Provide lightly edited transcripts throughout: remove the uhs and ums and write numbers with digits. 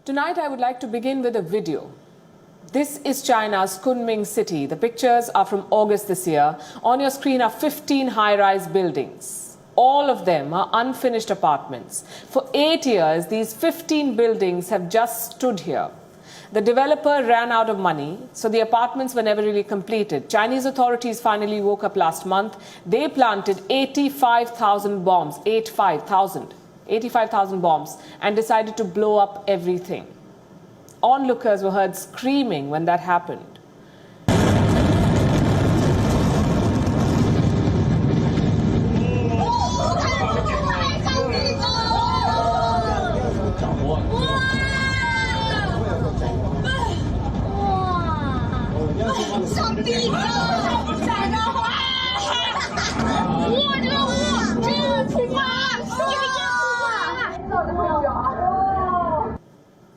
Tonight I would like to begin with a video. This is China's Kunming city. The pictures are from August this year. On your screen are 15 high-rise buildings. All of them are unfinished apartments. For 8 years, these 15 buildings have just stood here. The developer ran out of money, so the apartments were never really completed. Chinese authorities finally woke up last month. They planted 85,000 bombs, 85,000 bombs, and decided to blow up everything. Onlookers were heard screaming when that happened.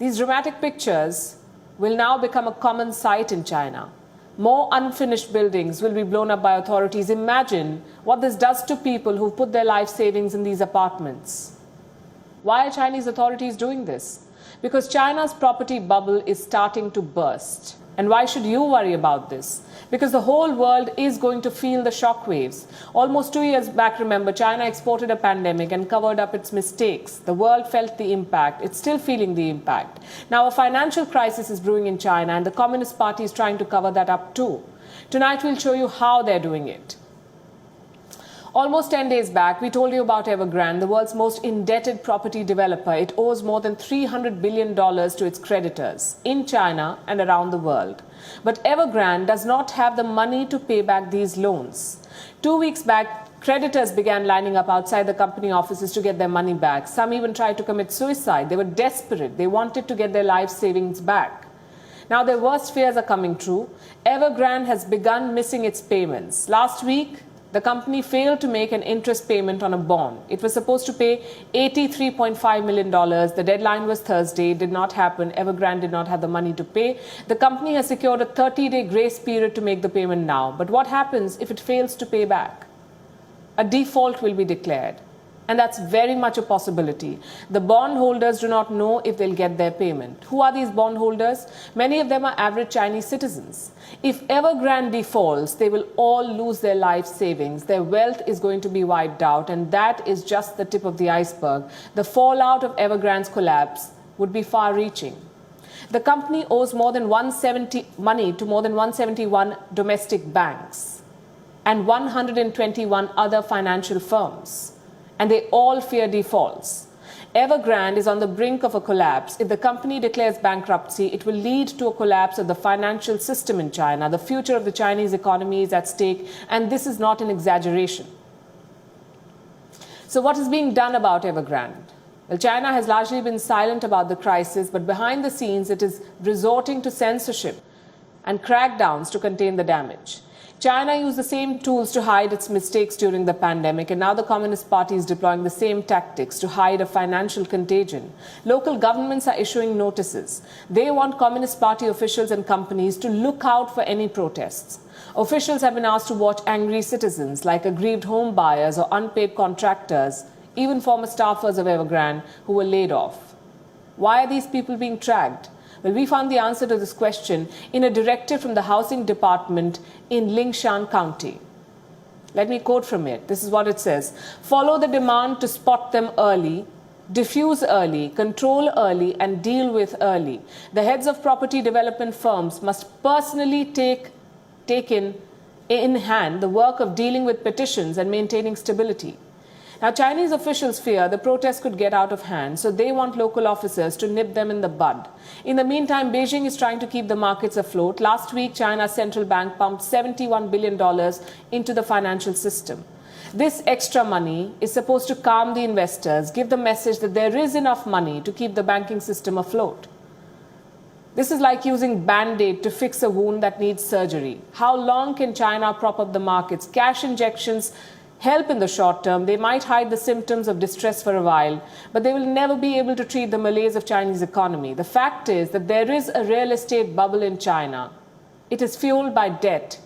These dramatic pictures will now become a common sight in China. More unfinished buildings will be blown up by authorities. Imagine what this does to people who put their life savings in these apartments. Why are Chinese authorities doing this? Because China's property bubble is starting to burst. And why should you worry about this? Because the whole world is going to feel the shockwaves. Almost 2 years back, remember, China exported a pandemic and covered up its mistakes. The world felt the impact. It's still feeling the impact. Now a financial crisis is brewing in China, and the Communist Party is trying to cover that up too. Tonight we'll show you how they're doing it. Almost 10 days back, we told you about Evergrande, the world's most indebted property developer. It owes more than $300 billion to its creditors in China and around the world. But Evergrande does not have the money to pay back these loans. 2 weeks back, creditors began lining up outside the company offices to get their money back. Some even tried to commit suicide. They were desperate. They wanted to get their life savings back. Now their worst fears are coming true. Evergrande has begun missing its payments. Last week, the company failed to make an interest payment on a bond. It was supposed to pay $83.5 million. The deadline was Thursday. It did not happen. Evergrande did not have the money to pay. The company has secured a 30-day grace period to make the payment now. But what happens if it fails to pay back? A default will be declared. And that's very much a possibility. The bondholders do not know if they'll get their payment. Who are these bondholders? Many of them are average Chinese citizens. If Evergrande defaults, they will all lose their life savings. Their wealth is going to be wiped out, and that is just the tip of the iceberg. The fallout of Evergrande's collapse would be far-reaching. The company owes money to more than 171 domestic banks and 121 other financial firms. And they all fear defaults. Evergrande is on the brink of a collapse. If the company declares bankruptcy, it will lead to a collapse of the financial system in China. The future of the Chinese economy is at stake, and this is not an exaggeration. So what is being done about Evergrande? Well, China has largely been silent about the crisis, but behind the scenes it is resorting to censorship and crackdowns to contain the damage. China used the same tools to hide its mistakes during the pandemic, and now the Communist Party is deploying the same tactics to hide a financial contagion. Local governments are issuing notices. They want Communist Party officials and companies to look out for any protests. Officials have been asked to watch angry citizens like aggrieved home buyers or unpaid contractors, even former staffers of Evergrande who were laid off. Why are these people being tracked? Well, we found the answer to this question in a directive from the Housing Department in Lingshan County. Let me quote from it. This is what it says. Follow the demand to spot them early, diffuse early, control early, and deal with early. The heads of property development firms must personally take in hand the work of dealing with petitions and maintaining stability. Now, Chinese officials fear the protests could get out of hand, so they want local officers to nip them in the bud. In the meantime, Beijing is trying to keep the markets afloat. Last week, China's central bank pumped $71 billion into the financial system. This extra money is supposed to calm the investors, give the message that there is enough money to keep the banking system afloat. This is like using Band-Aid to fix a wound that needs surgery. How long can China prop up the markets? Cash injections help in the short term. They might hide the symptoms of distress for a while, but they will never be able to treat the malaise of Chinese economy. The fact is that there is a real estate bubble in China. It is fueled by debt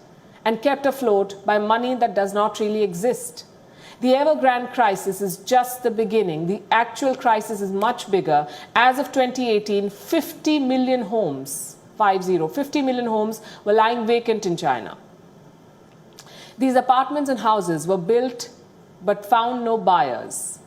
and kept afloat by money that does not really exist. The Evergrande crisis is just the beginning. The actual crisis is much bigger. As of 2018, 50 million homes, 50 million homes were lying vacant in China. These apartments and houses were built but found no buyers.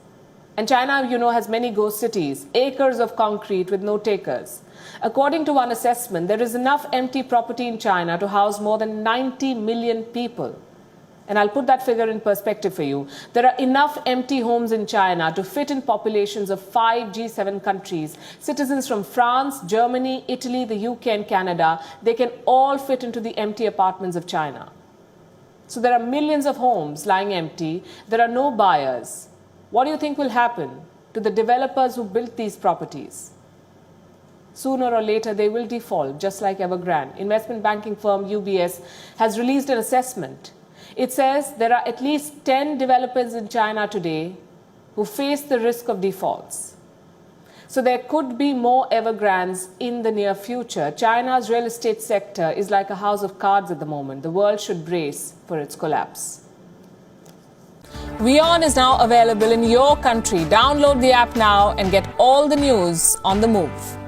And China, you know, has many ghost cities, acres of concrete with no takers. According to one assessment, there is enough empty property in China to house more than 90 million people. And I'll put that figure in perspective for you. There are enough empty homes in China to fit in populations of 5 G7 countries. Citizens from France, Germany, Italy, the UK and Canada, they can all fit into the empty apartments of China. So there are millions of homes lying empty. There are no buyers. What do you think will happen to the developers who built these properties? Sooner or later, they will default, just like Evergrande. Investment banking firm UBS has released an assessment. It says there are at least 10 developers in China today who face the risk of defaults. So there could be more Evergrandes in the near future. China's real estate sector is like a house of cards at the moment. The world should brace for its collapse. WION is now available in your country. Download the app now and get all the news on the move.